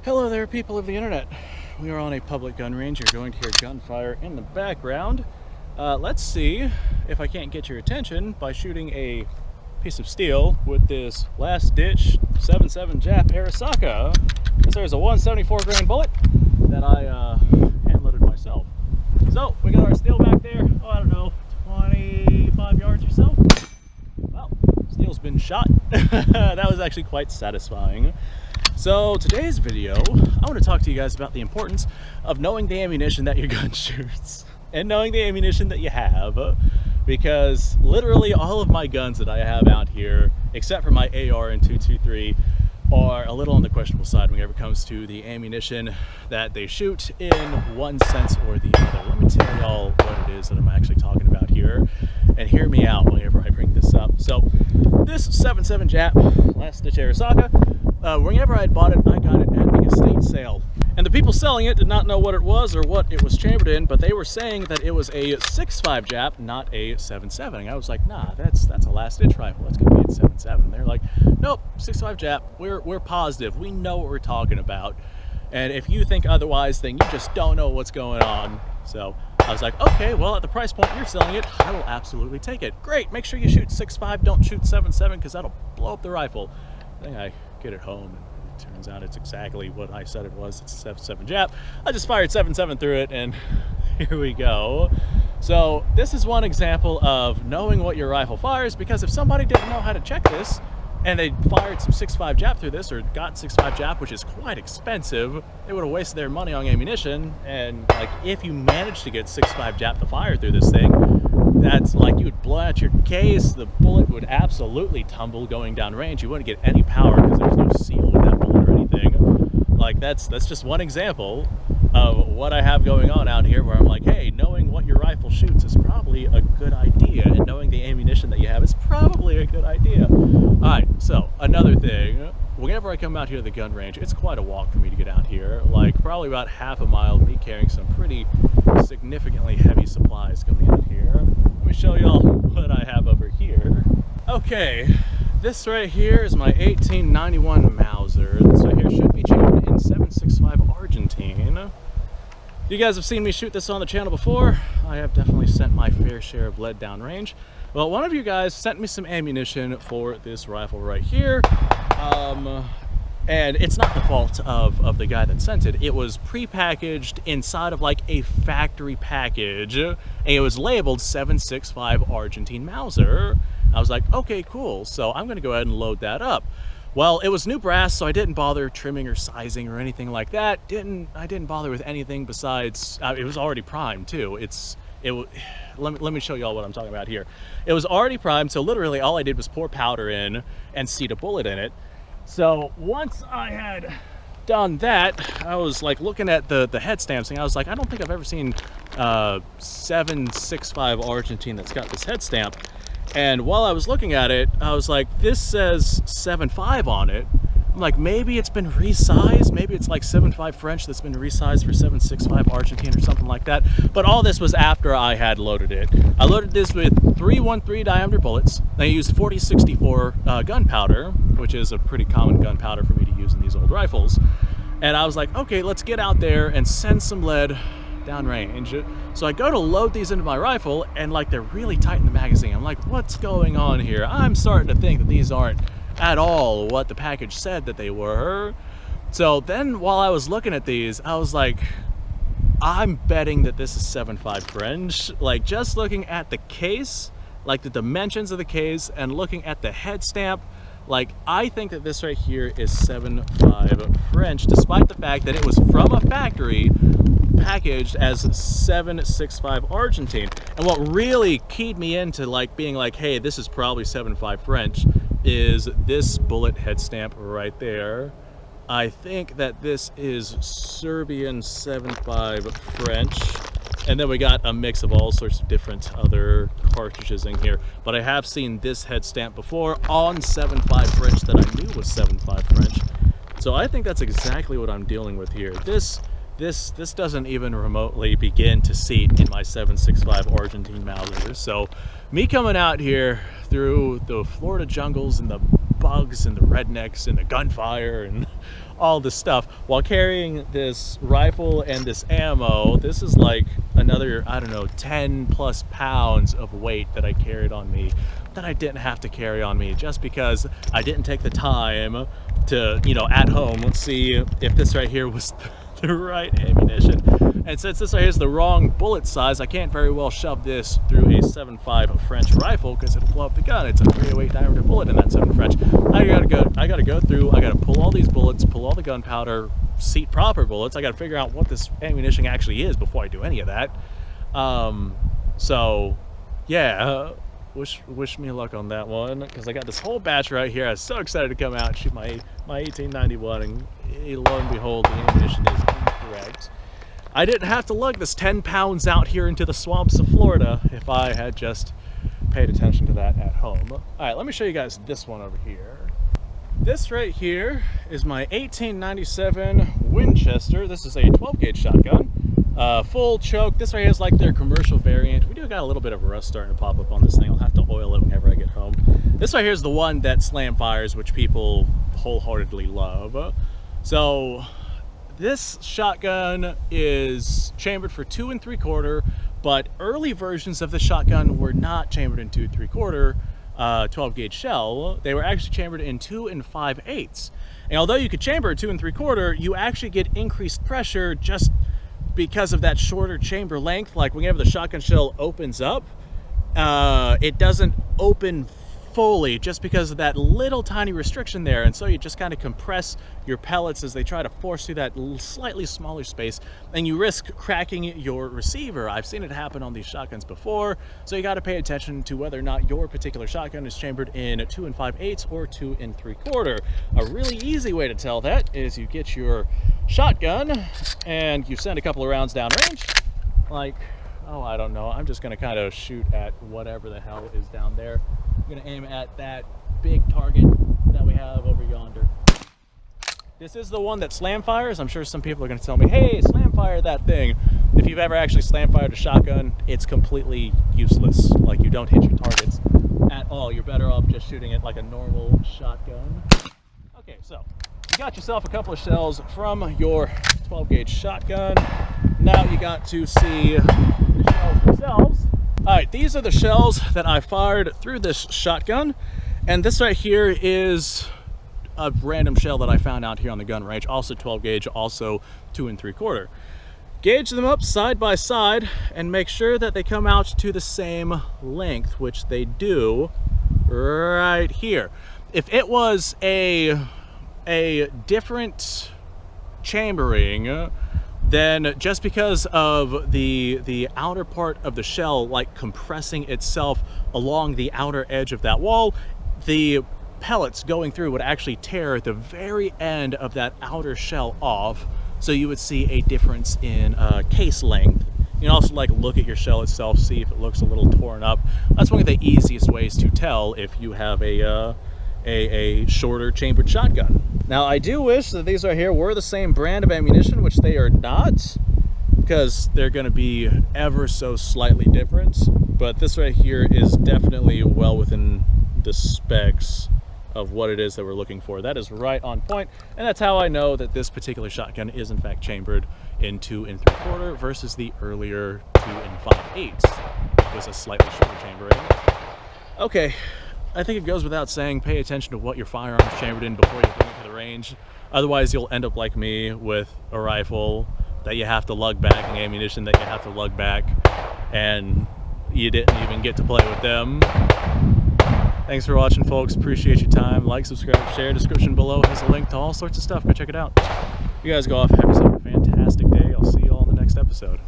Hello there, people of the internet. We are on a public gun range. You're going to hear gunfire in the background. Let's see if I can't get your attention by shooting a piece of steel with this last-ditch 7.7 Jap Arisaka. There's a 174 grain bullet that I hand-loaded myself. So we got our steel back there. Oh, I don't know, 25 yards or so. Well, steel's been shot. That was actually quite satisfying. So today's video, I want to talk to you guys about the importance of knowing the ammunition that your gun shoots and knowing the ammunition that you have, because literally all of my guns that I have out here, except for my AR and 223, are a little on the questionable side whenever it comes to the ammunition that they shoot in one sense or the other. Let me tell y'all what it is that I'm actually talking about here, and hear me out whenever I bring this up. So this 7.7 Jap last-ditch Arisaka, whenever I had bought it, I got it at the estate sale. And the people selling it did not know what it was or what it was chambered in, but they were saying that it was a 6.5 Jap, not a 7.7. And I was like, nah, that's a last-ditch rifle. That's gonna be a 7.7. They're like, nope, 6.5 Jap. We're positive. We know what we're talking about. And if you think otherwise, then you just don't know what's going on. So I was like, okay, well, at the price point you're selling it, I will absolutely take it. Great, make sure you shoot 6.5, don't shoot 7.7, because that'll blow up the rifle. Then I get it home, and it turns out it's exactly what I said it was. It's a 7.7 Jap. I just fired 7.7 through it, and here we go. So this is one example of knowing what your rifle fires, because if somebody didn't know how to check this, and they fired some 6.5 Jap through this, or got 6.5 Jap, which is quite expensive, they would have wasted their money on ammunition. And like, if you managed to get 6.5 Jap to fire through this thing, that's like, you would blow out your case, the bullet would absolutely tumble going down range. You wouldn't get any power because there's no seal with that bullet or anything. Like, that's just one example of what I have going on out here, where I'm like, hey, knowing what your rifle shoots is probably a good idea, and knowing the ammunition that you have is probably a good idea. Alright, so another thing, whenever I come out here to the gun range, it's quite a walk for me to get out here, like probably about half a mile, me carrying some pretty significantly heavy supplies coming out here. Let me show y'all what I have over here. Okay, this right here is my 1891 Mauser. This right here should be chambered in 7.65 Argentine. You guys have seen me shoot this on the channel before. I have definitely sent my fair share of lead down range. Well, one of you guys sent me some ammunition for this rifle right here. And it's not the fault of the guy that sent it. It was pre-packaged inside of like a factory package, and it was labeled 7.65 Argentine Mauser. I was like, okay, cool. So I'm gonna go ahead and load that up. Well, it was new brass, so I didn't bother trimming or sizing or anything like that. I didn't bother with anything besides, it was already primed too. Let me show y'all what I'm talking about here. It was already primed, so literally all I did was pour powder in and seat a bullet in it. So once I had done that, I was like looking at the head stamps, and I was like, I don't think I've ever seen 7.65 Argentine that's got this head stamp. And while I was looking at it, I was like, this says 7.5 on it. I'm like, maybe it's been resized. Maybe it's like 7.5 French that's been resized for 7.65 Argentine or something like that. But all this was after I had loaded it. I loaded this with 313 diameter bullets. I used 4064 gunpowder, which is a pretty common gunpowder for me to use in these old rifles. And I was like, okay, let's get out there and send some lead downrange. So I go to load these into my rifle, and like, they're really tight in the magazine. I'm like, what's going on here? I'm starting to think that these aren't at all what the package said that they were. So then while I was looking at these, I was like, I'm betting that this is 7.5 French. Like, just looking at the case, like the dimensions of the case, and looking at the head stamp, like, I think that this right here is 7.5 French, despite the fact that it was from a factory packaged as 7.65 Argentine. And what really keyed me into like being like, hey, this is probably 7.5 French, is this bullet head stamp right there. I think that this is Serbian 7.5 French. And then we got a mix of all sorts of different other cartridges in here. But I have seen this head stamp before on 7.5 French that I knew was 7.5 French. So I think that's exactly what I'm dealing with here. This doesn't even remotely begin to seat in my 7.65 Argentine Mauser. So me coming out here through the Florida jungles and the hogs and the rednecks and the gunfire and all this stuff, while carrying this rifle and this ammo. This is like another, I don't know, 10 plus pounds of weight that I carried on me that I didn't have to carry on me just because I didn't take the time to, you know, at home, let's see if this right here was the right ammunition. And since this right here is the wrong bullet size, I can't very well shove this through a 7.5 French rifle because it'll blow up the gun. It's a 308 diameter bullet in that 7 French. I gotta go through, I gotta pull all these bullets, pull all the gunpowder, seat proper bullets. I gotta figure out what this ammunition actually is before I do any of that. So yeah, wish me luck on that one, because I got this whole batch right here. I was so excited to come out and shoot my 1891, and lo and behold, the ammunition is incorrect. I didn't have to lug this 10 pounds out here into the swamps of Florida if I had just paid attention to that at home. All right, let me show you guys this one over here. This right here is my 1897 Winchester. This is a 12 gauge shotgun. Full choke. This right here is like their commercial variant. We do got a little bit of rust starting to pop up on this thing. I'll have to oil it whenever I get home. This right here is the one that slam fires, which people wholeheartedly love. So this shotgun is chambered for 2 3/4, but early versions of the shotgun were not chambered in 2 3/4 12 gauge shell. They were actually chambered in 2 5/8. And although you could chamber a 2 3/4, you actually get increased pressure just because of that shorter chamber length. Like whenever the shotgun shell opens up, it doesn't open fully just because of that little tiny restriction there, and so you just kind of compress your pellets as they try to force through that slightly smaller space, and you risk cracking your receiver. I've seen it happen on these shotguns before, so you got to pay attention to whether or not your particular shotgun is chambered in 2 5/8 or 2 3/4. A really easy way to tell that is you get your shotgun and you send a couple of rounds downrange, like, oh, I don't know, I'm just going to kind of shoot at whatever the hell is down there. I'm going to aim at that big target that we have over yonder. This is the one that slam fires. I'm sure some people are going to tell me, hey, slam fire that thing. If you've ever actually slam fired a shotgun, it's completely useless. Like, you don't hit your targets at all. You're better off just shooting it like a normal shotgun. Okay, so you got yourself a couple of shells from your 12 gauge shotgun. Now you got to see the shells themselves. All right, these are the shells that I fired through this shotgun, and this right here is a random shell that I found out here on the gun range, also 12 gauge, also 2 3/4. Gauge them up side by side and make sure that they come out to the same length, which they do right here. If it was a different chambering, then just because of the outer part of the shell like compressing itself along the outer edge of that wall, the pellets going through would actually tear the very end of that outer shell off, so you would see a difference in case length. You can also like look at your shell itself, see if it looks a little torn up. That's one of the easiest ways to tell if you have a shorter chambered shotgun. Now, I do wish that these right here were the same brand of ammunition, which they are not, because they're going to be ever so slightly different. But this right here is definitely well within the specs of what it is that we're looking for. That is right on point, and that's how I know that this particular shotgun is in fact chambered in 2 3/4 versus the earlier 2 5/8. It was a slightly shorter chambering. Okay. I think it goes without saying, pay attention to what your firearm is chambered in before you bring it to the range. Otherwise, you'll end up like me with a rifle that you have to lug back and ammunition that you have to lug back, and you didn't even get to play with them. Thanks for watching, folks. Appreciate your time. Like, subscribe, share. Description below has a link to all sorts of stuff. Go check it out. You guys go off. Have yourself a fantastic day. I'll see you all in the next episode.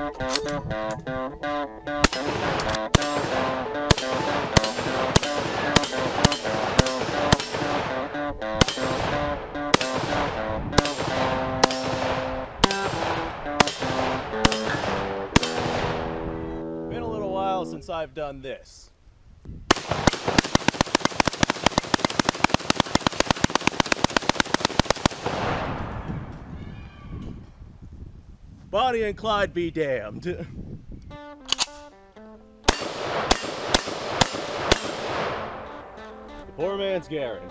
Been a little while since I've done this. Bonnie and Clyde be damned. The poor man's Garen.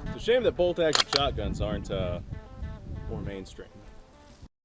It's a shame that bolt-action shotguns aren't more mainstream.